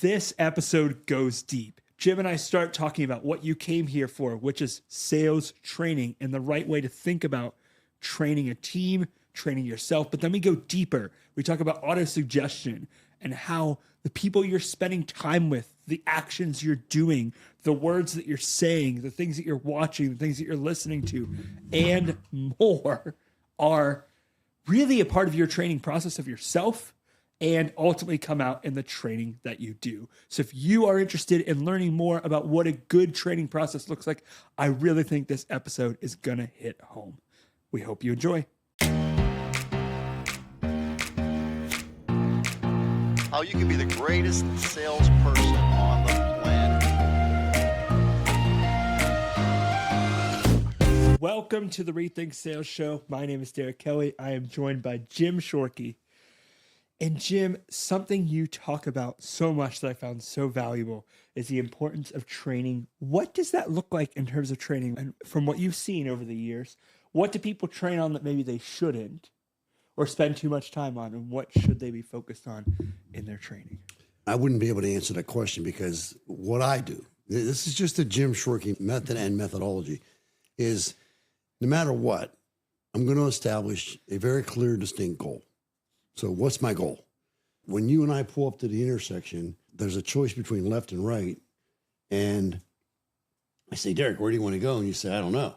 This episode goes deep. Jim and I start talking about what you came here for, which is sales training and the right way to think about training a team, training yourself. But then we go deeper. We talk about auto-suggestion and how the people you're spending time with, the actions you're doing, the words that you're saying, the things that you're watching, the things that you're listening to, and more are really a part of your training process of yourself and ultimately come out in the training that you do. So if you are interested in learning more about what a good training process looks like, I really think this episode is going to hit home. We hope you enjoy. How you can be the greatest salesperson on the planet. Welcome to the Rethink Sales Show. My name is Derek Kelly. I am joined by Jim Shorkey. And Jim, something you talk about so much that I found so valuable is the importance of training. What does that look like in terms of training? And from what you've seen over the years, what do people train on that maybe they shouldn't or spend too much time on? And what should they be focused on in their training? I wouldn't be able to answer that question because what I do, this is just a Jim Shorkey method and methodology, is no matter what, I'm going to establish a very clear, distinct goal. So what's my goal? When you and I pull up to the intersection, there's a choice between left and right. And I say, Derek, where do you want to go? And you say, I don't know.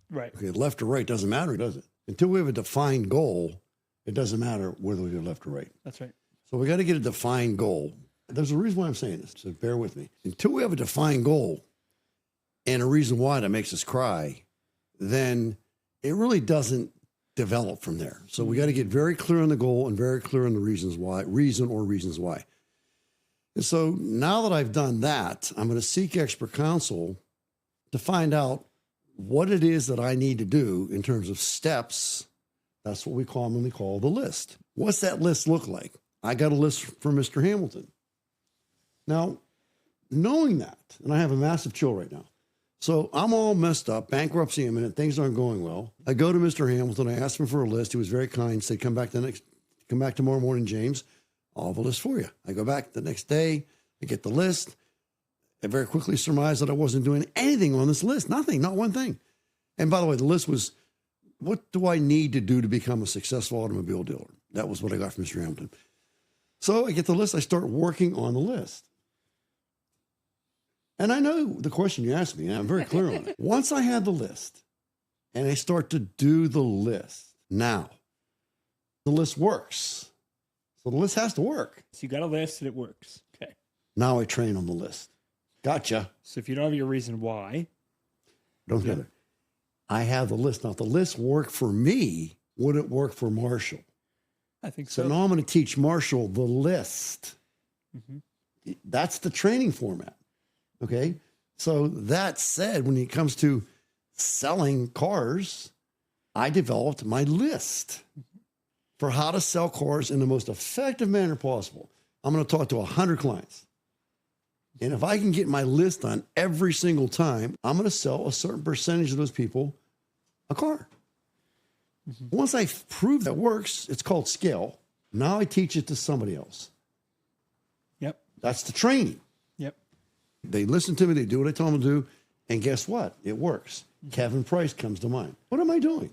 Right. Okay, left or right doesn't matter, does it? Until we have a defined goal, it doesn't matter whether we go left or right. That's right. So we got to get a defined goal. There's a reason why I'm saying this, so bear with me. Until we have a defined goal and a reason why that makes us cry, then it really doesn't develop from there. So we got to get very clear on the goal and very clear on the reasons why. And so now that I've done that, I'm going to seek expert counsel to find out what it is that I need to do in terms of steps. That's what we commonly call the list. What's that list look like? I got a list for Mr. Hamilton. Now, knowing that, and I have a massive chill right now. So I'm all messed up, bankruptcy imminent, things aren't going well. I go to Mr. Hamilton, I asked him for a list. He was very kind, said, come back tomorrow morning, James. I'll have a list for you. I go back the next day, I get the list. I very quickly surmised that I wasn't doing anything on this list. Nothing, not one thing. And by the way, the list was, what do I need to do to become a successful automobile dealer? That was what I got from Mr. Hamilton. So I get the list, I start working on the list. And I know the question you asked me, and I'm very clear on it. Once I had the list and I start to do the list, now the list works. So the list has to work. So you got a list and it works. Okay. Now I train on the list. Gotcha. So if you don't have your reason why. Don't get it. I have the list. Now, if the list worked for me, would it work for Marshall? I think so. So now I'm going to teach Marshall the list. Mm-hmm. That's the training format. Okay. So that said, when it comes to selling cars, I developed my list for how to sell cars in the most effective manner possible. I'm going to talk to 100 clients. And if I can get my list done every single time, I'm going to sell a certain percentage of those people a car. Mm-hmm. Once I prove that works, it's called scale. Now I teach it to somebody else. Yep. That's the training. Yep. They listen to me, they do what I tell them to do, and guess what? It works. Kevin Price comes to mind. What am I doing?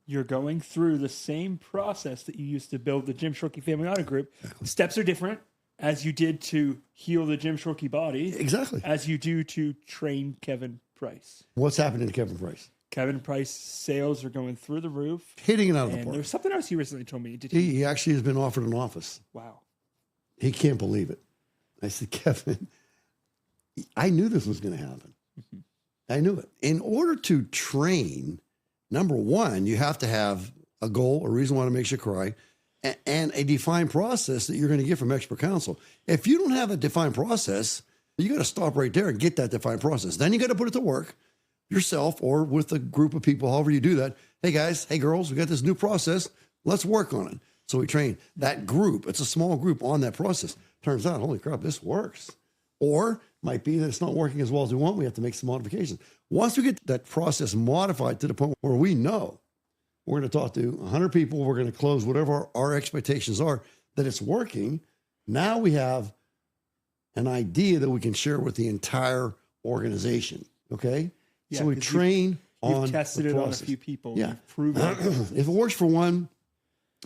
You're going through the same process that you used to build the Jim Shorkey Family Auto Group. Exactly. Steps are different, as you did to heal the Jim Shorkey body. Exactly. As you do to train Kevin Price. What's happening to Kevin Price? Kevin Price sales are going through the roof. Hitting it out of the And park. there's something else you recently told me. Did He actually has been offered an office. Wow. He can't believe it. I said, Kevin, I knew this was going to happen. Mm-hmm. I knew it. In order to train, number one, you have to have a goal, a reason why it makes you cry, and a defined process that you're going to get from expert counsel. If you don't have a defined process, you got to stop right there and get that defined process. Then you got to put it to work yourself or with a group of people, however you do that. Hey guys, hey girls, we got this new process. Let's work on it. So we train that group. It's a small group on that process. Turns out, holy crap, this works. Or might be that it's not working as well as we want. We have to make some modifications. Once we get that process modified to the point where we know we're going to talk to 100 people, we're going to close whatever our expectations are, that it's working. Now we have an idea that we can share with the entire organization. Okay. Yeah, So we 'cause train on You've tested the it on a process. few people. Yeah. You've proven it. If it works for one,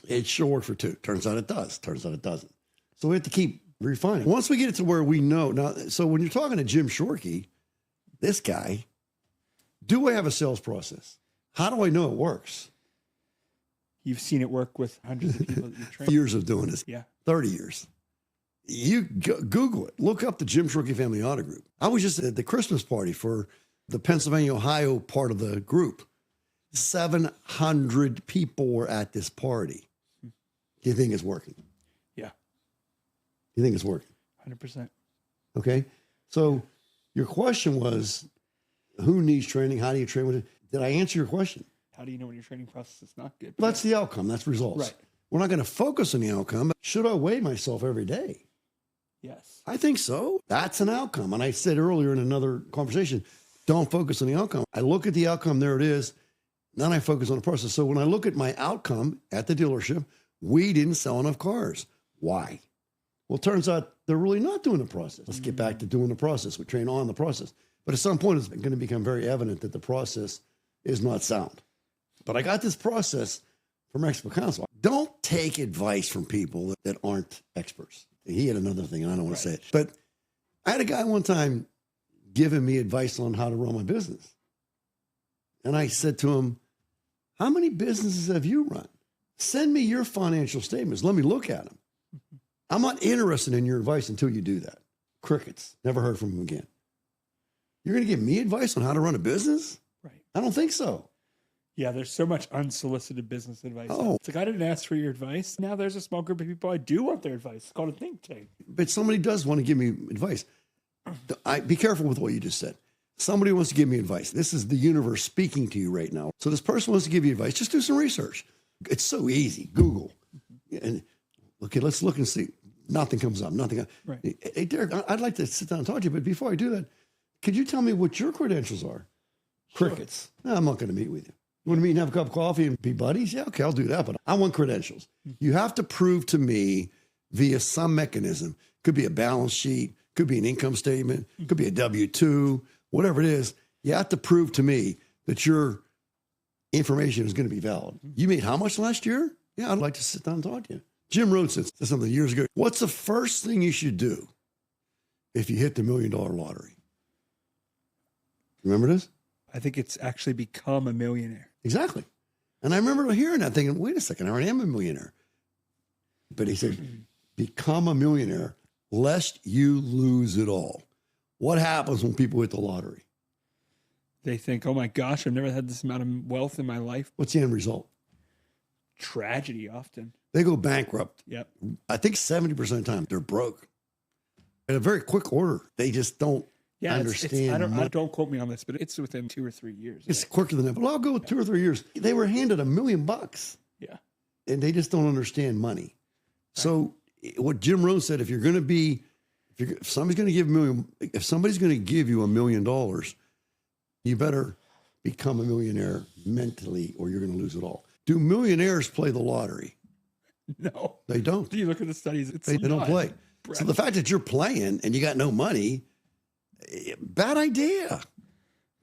it should work for two. Turns out it does. Turns out it doesn't. So we have to keep refining. Once we get it to where we know now, so when you're talking to Jim Shorkey, this guy, do I have a sales process? How do I know it works? You've seen it work with hundreds of people that you train. Years of doing this. Yeah. 30 years. You Google it. Look up the Jim Shorkey Family Auto Group. I was just at the Christmas party for the Pennsylvania, Ohio part of the group. 700 people were at this party. Do you think it's working? Yeah. Do you think it's working? 100%. Okay. So your question was, who needs training? How do you train with it? Did I answer your question? How do you know when your training process is not good? Well, that's the outcome. That's results. Right. We're not going to focus on the outcome. Should I weigh myself every day? Yes. I think so. That's an outcome. And I said earlier in another conversation, don't focus on the outcome. I look at the outcome, there it is. Then I focus on the process. So when I look at my outcome at the dealership, we didn't sell enough cars. Why? Well, it turns out they're really not doing the process. Let's get back to doing the process. We train on the process. But at some point, it's going to become very evident that the process is not sound. But I got this process from expert counsel. Don't take advice from people that aren't experts. He had another thing, and I don't want to say it. But I had a guy one time giving me advice on how to run my business. And I said to him, how many businesses have you run? Send me your financial statements. Let me look at them. I'm not interested in your advice until you do that. Crickets. Never heard from him again. You're going to give me advice on how to run a business? Right. I don't think so. Yeah, there's so much unsolicited business advice. Oh. It's like, I didn't ask for your advice. Now there's a small group of people I do want their advice. It's called a think tank. But somebody does want to give me advice. Be careful with what you just said. Somebody wants to give me advice. This is the universe speaking to you right now. So this person wants to give you advice. Just do some research. It's so easy. Google. And okay, let's look and see. Nothing comes up. Nothing. Right. Hey, Derek, I'd like to sit down and talk to you, but before I do that, could you tell me what your credentials are? Sure. Crickets. No, I'm not going to meet with you. You want to meet and have a cup of coffee and be buddies? Yeah, okay, I'll do that. But I want credentials. You have to prove to me via some mechanism. Could be a balance sheet. Could be an income statement. Could be a W-2. Whatever it is, you have to prove to me that your information is going to be valid. You made how much last year? Yeah, I'd like to sit down and talk to you. Jim Rhodes said something years ago. What's the first thing you should do if you hit the $1 million lottery? Remember this? I think it's actually become a millionaire. Exactly. And I remember hearing that thinking, wait a second, I already am a millionaire. But he said, become a millionaire lest you lose it all. What happens when people hit the lottery? They think, oh my gosh, I've never had this amount of wealth in my life. What's the end result? Tragedy often. They go bankrupt. Yep. I think 70% of the time they're broke. In a very quick order. They just don't understand. Don't quote me on this, but it's within 2 or 3 years. It's quicker than that. But I'll go with 2 or 3 years. They were handed $1 million. Yeah. And they just don't understand money. Right. So what Jim Rhodes said, if somebody's going to give you $1 million, you better become a millionaire mentally or you're going to lose it all. Do millionaires play the lottery? No. They don't. Do you look at the studies? They don't play. So the fact that you're playing and you got no money, bad idea.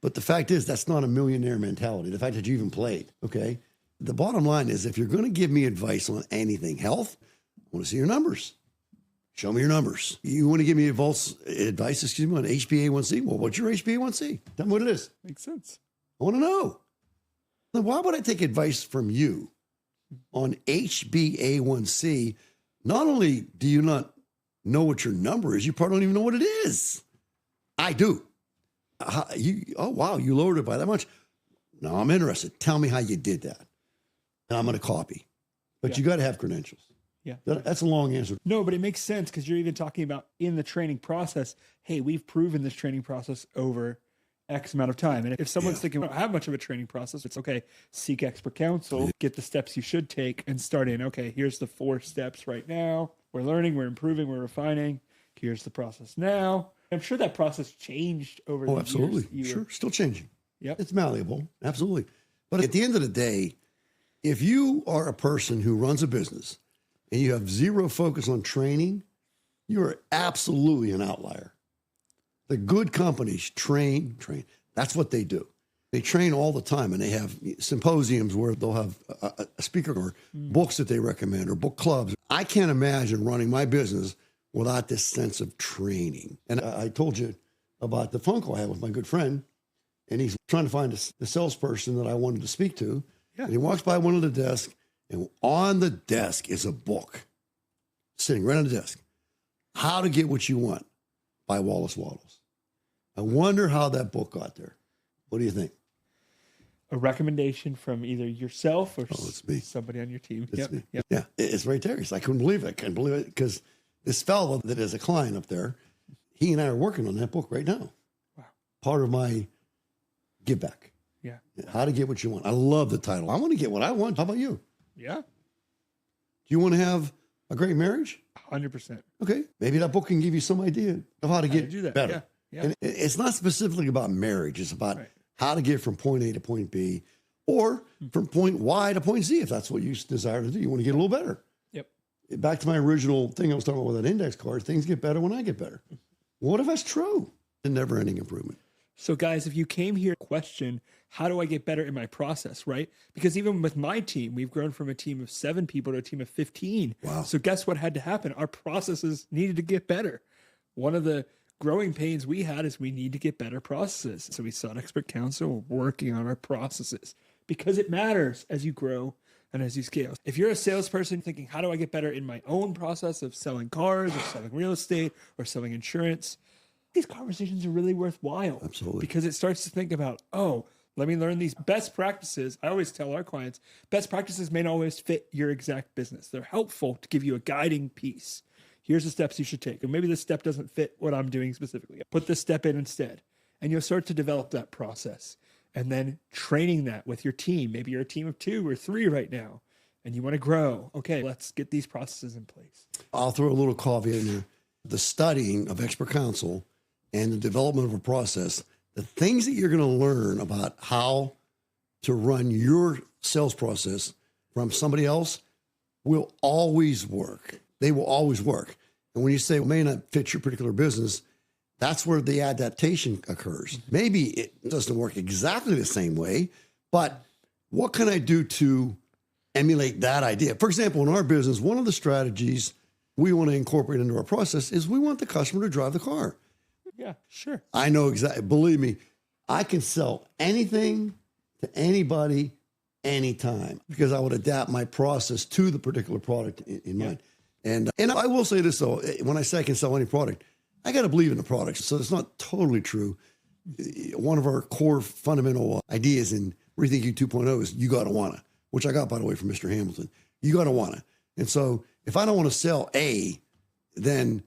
But the fact is, that's not a millionaire mentality. The fact that you even played, okay? The bottom line is, if you're going to give me advice on anything, health, I want to see your numbers. Show me your numbers. You want to give me advice, on HbA1c? Well, what's your HbA1c? Tell me what it is. Makes sense. I want to know. Then why would I take advice from you on HbA1c? Not only do you not know what your number is, you probably don't even know what it is. I do. Oh, wow, you lowered it by that much. No, I'm interested. Tell me how you did that. And I'm going to copy. But you got to have credentials. Yeah. That's a long answer. No, but it makes sense because you're even talking about in the training process, hey, we've proven this training process over X amount of time. And if someone's thinking, well, how much of a training process? It's okay, seek expert counsel, get the steps you should take and start in, okay, here's the 4 steps right now. We're learning, we're improving, we're refining. Here's the process now. I'm sure that process changed over the years. Absolutely. Sure. Still changing. Yep. It's malleable. Absolutely. But at the end of the day, if you are a person who runs a business and you have zero focus on training, you're absolutely an outlier. The good companies train. That's what they do. They train all the time, and they have symposiums where they'll have a speaker or books that they recommend or book clubs. I can't imagine running my business without this sense of training. And I told you about the phone call I had with my good friend, and he's trying to find the salesperson that I wanted to speak to. Yeah. And he walks by one of the desks, and on the desk is a book sitting right on the desk. How to Get What You Want by Wallace Wattles. I wonder how that book got there. What do you think? A recommendation from either yourself or it's me. somebody on your team. It's me. Yep. Yeah, it's right there. I couldn't believe it. I couldn't believe it because this fellow that is a client up there, he and I are working on that book right now. Wow. Part of my give back. Yeah. How to Get What You Want. I love the title. I want to get what I want. How about you? Yeah. Do you want to have a great marriage? 100%. Okay. Maybe that book can give you some idea of how to get do that. better. Yeah. And it's not specifically about marriage. It's about Right. how to get from point A to point B or from point Y to point Z if that's what you desire to do. You want to get a little better. Yep. Back to my original thing I was talking about with that index card, things get better when I get better. What if that's true? A never-ending improvement. So guys, if you came here to question, how do I get better in my process, right? Because even with my team, we've grown from a team of 7 people to a team of 15. Wow. So guess what had to happen? Our processes needed to get better. One of the growing pains we had is we need to get better processes. So we sought expert counsel, working on our processes because it matters as you grow and as you scale. If you're a salesperson thinking, how do I get better in my own process of selling cars or selling real estate or selling insurance? These conversations are really worthwhile. Absolutely. Because it starts to think about, oh, let me learn these best practices. I always tell our clients, best practices may not always fit your exact business. They're helpful to give you a guiding piece. Here's the steps you should take. And maybe this step doesn't fit what I'm doing specifically. Put this step in instead. And you'll start to develop that process. And then training that with your team. Maybe you're a team of 2 or 3 right now, and you want to grow. Okay, let's get these processes in place. I'll throw a little caveat in there. The studying of expert counsel and the development of a process, the things that you're going to learn about how to run your sales process from somebody else will always work. They will always work. And when you say it may not fit your particular business, that's where the adaptation occurs. Maybe it doesn't work exactly the same way, but what can I do to emulate that idea? For example, in our business, one of the strategies we want to incorporate into our process is we want the customer to drive the car. Yeah, sure. I know exactly. Believe me, I can sell anything to anybody anytime because I would adapt my process to the particular product in mind. And I will say this though, when I say I can sell any product, I got to believe in the product. So it's not totally true. One of our core fundamental ideas in Rethinking 2.0 is you got to wanna, which I got by the way from Mr. Hamilton. You got to wanna. And so if I don't want to sell A, then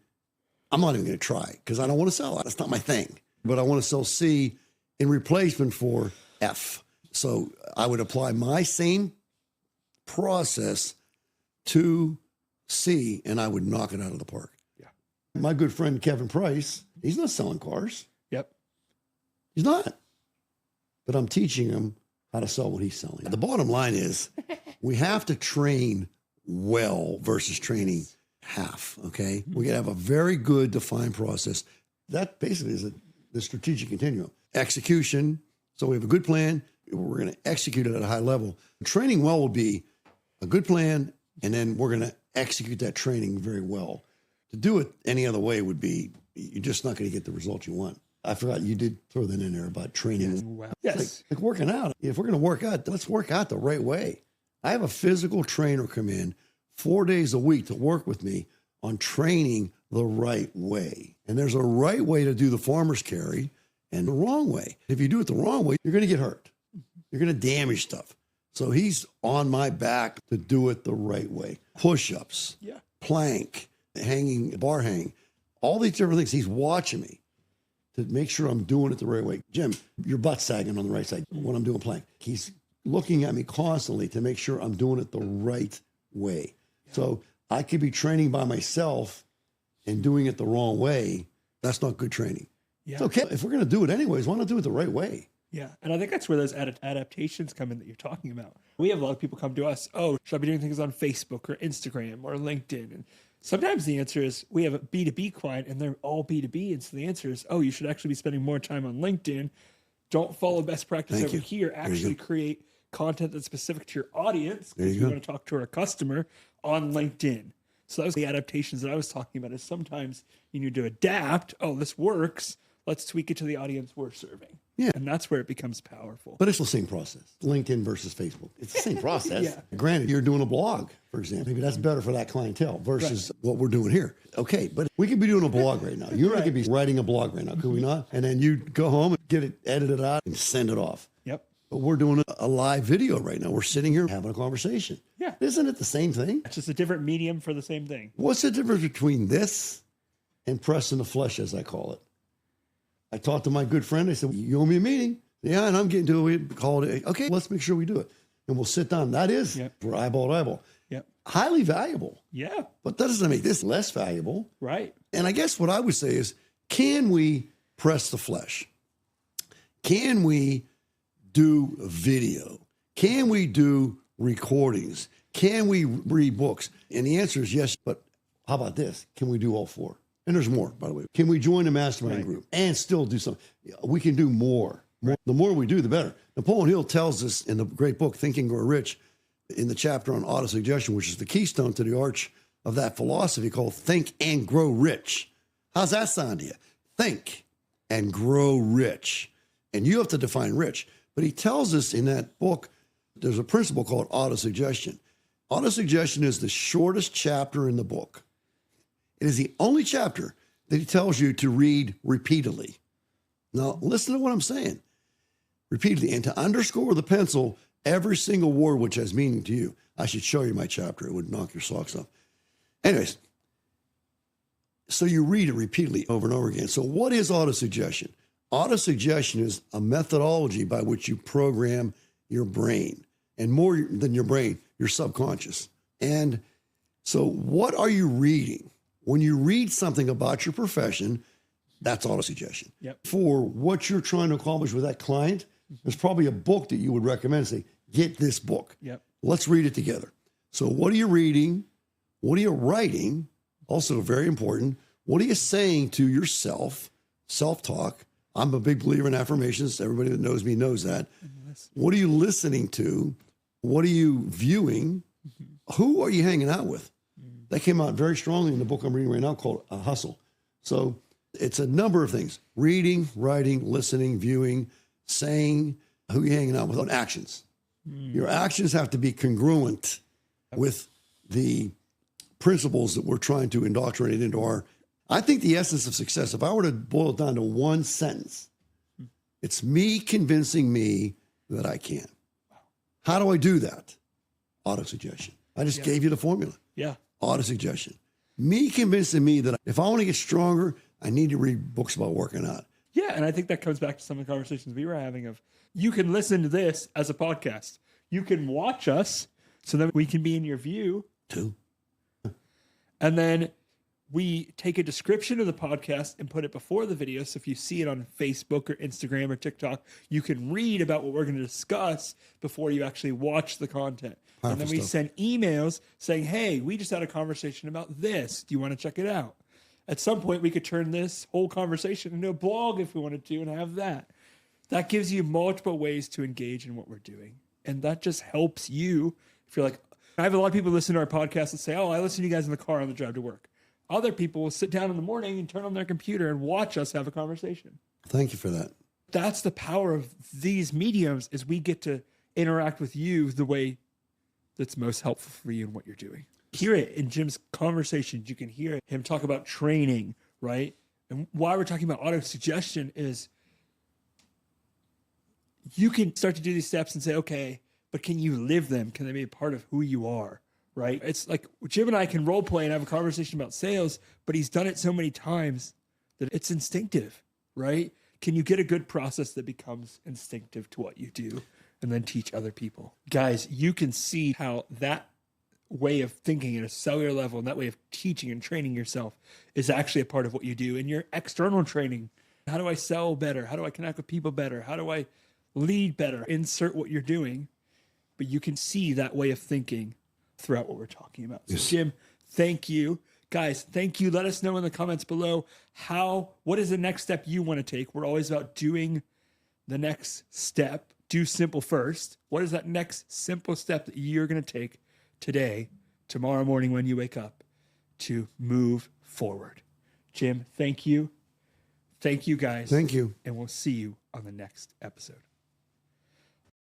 I'm not even going to try because I don't want to sell it. That's not my thing. But I want to sell C in replacement for F. So I would apply my same process to C and I would knock it out of the park. Yeah. My good friend Kevin Price, he's not selling cars. Yep. He's not. But I'm teaching him how to sell what he's selling. The bottom line is we have to train well versus training half, okay? We got to have a very good defined process. That basically is the strategic continuum. Execution. So we have a good plan. We're going to execute it at a high level. Training well would be a good plan, and then we're going to execute that training very well. To do it any other way would be, you're just not going to get the result you want. I forgot you did throw that in there about training. Wow. Yes. Like working out. If we're going to work out, let's work out the right way. I have a physical trainer come in 4 days a week to work with me on training the right way. And there's a right way to do the farmer's carry and the wrong way. If you do it the wrong way, you're going to get hurt. You're going to damage stuff. So he's on my back to do it the right way. Push-ups, Yeah. plank, hanging, bar hang, all these different things. He's watching me to make sure I'm doing it the right way. Jim, your butt's sagging on the right side when I'm doing plank. He's looking at me constantly to make sure I'm doing it the right way. So I could be training by myself and doing it the wrong way. That's not good training. Yeah. It's okay. If we're going to do it anyways, why not do it the right way? Yeah. And I think that's where those adaptations come in that you're talking about. We have a lot of people come to us, oh, should I be doing things on Facebook or Instagram or LinkedIn? And Sometimes the answer is we have a B2B client and they're all B2B. And so the answer is, oh, you should actually be spending more time on LinkedIn. Don't follow best practice Thank over you. here. Actually create content that's specific to your audience. There If you you go. want to talk to our customer on LinkedIn. So that was the adaptations that I was talking about, is sometimes you need to adapt. Oh, this works. Let's tweak it to the audience we're serving. Yeah. And that's where it becomes powerful. But it's the same process. LinkedIn versus Facebook. It's the same process. Yeah. Granted, you're doing a blog, for example. Maybe that's better for that clientele versus what we're doing here. Okay, but we could be doing a blog right now. You and I could be writing a blog right now, could we not? And then you go home and get it edited out and send it off. Yep. But we're doing a live video right now. We're sitting here having a conversation. Yeah. Isn't it the same thing? It's just a different medium for the same thing. What's the difference between this and pressing the flesh, as I call it? I talked to my good friend. I said, you owe me a meeting. Yeah, and I'm getting to it. We called it. Okay, let's make sure we do it. And we'll sit down. That is for eyeball to eyeball. Yep. Highly valuable. Yeah. But that doesn't make this less valuable. Right. And I guess what I would say is, can we press the flesh? Can we do video? Can we do recordings? Can we read books? And the answer is yes, but how about this? Can we do all four? And there's more, by the way. Can we join a mastermind group and still do something? We can do more. The more we do, the better. Napoleon Hill tells us in the great book, Think and Grow Rich, in the chapter on autosuggestion, which is the keystone to the arch of that philosophy, called Think and Grow Rich. How's that sound to you? Think and grow rich. And you have to define rich. But he tells us in that book, there's a principle called autosuggestion. Autosuggestion is the shortest chapter in the book. It is the only chapter that he tells you to read repeatedly. Now, listen to what I'm saying. Repeatedly. And to underscore with a pencil every single word which has meaning to you. I should show you my chapter. It would knock your socks off. Anyways, so you read it repeatedly over and over again. So what is autosuggestion? Autosuggestion is a methodology by which you program your brain. And more than your brain, your subconscious. And so what are you reading? When you read something about your profession, that's autosuggestion. Yep. For what you're trying to accomplish with that client, there's probably a book that you would recommend. Say, get this book. Yep. Let's read it together. So what are you reading? What are you writing? Also very important. What are you saying to yourself? Self-talk. I'm a big believer in affirmations. Everybody that knows me knows that. What are you listening to? What are you viewing? Who are you hanging out with? That came out very strongly in the book I'm reading right now called Hustle. So it's a number of things: reading, writing, listening, viewing, saying, who you're hanging out with, on actions. Your actions have to be congruent with the principles that we're trying to indoctrinate into our. I think the essence of success, if I were to boil it down to one sentence, it's me convincing me that I can. How do I do that? Autosuggestion. I just gave you the formula. Yeah. Autosuggestion. Me convincing me that if I want to get stronger, I need to read books about working out. Yeah, and I think that comes back to some of the conversations we were having of, you can listen to this as a podcast. You can watch us so that we can be in your view. Too. And then we take a description of the podcast and put it before the video. So if you see it on Facebook or Instagram or TikTok, you can read about what we're going to discuss before you actually watch the content. Powerful and then we stuff. send emails saying, hey, we just had a conversation about this. Do you want to check it out? At some point, we could turn this whole conversation into a blog if we wanted to and have that. That gives you multiple ways to engage in what we're doing. And that just helps you. If you're like, I have a lot of people listen to our podcast and say, oh, I listen to you guys in the car on the drive to work. Other people will sit down in the morning and turn on their computer and watch us have a conversation. Thank you for that. That's the power of these mediums, is we get to interact with you the way that's most helpful for you and what you're doing. Hear it in Jim's conversations. You can hear him talk about training, right? And why we're talking about auto-suggestion is you can start to do these steps and say, okay, but can you live them? Can they be a part of who you are? Right? It's like Jim and I can role play and have a conversation about sales, but he's done it so many times that it's instinctive, right? Can you get a good process that becomes instinctive to what you do and then teach other people? Guys, you can see how that way of thinking at a cellular level and that way of teaching and training yourself is actually a part of what you do in your external training. How do I sell better? How do I connect with people better? How do I lead better? Insert what you're doing, but you can see that way of thinking throughout what we're talking about. So Yes. Jim, thank you. Guys, thank you. Let us know in the comments below what is the next step you want to take. We're always about doing the next step. Do simple first. What is that next simple step that you're going to take today, tomorrow morning when you wake up to move forward? Jim, thank you. Thank you, guys. Thank you. And we'll see you on the next episode.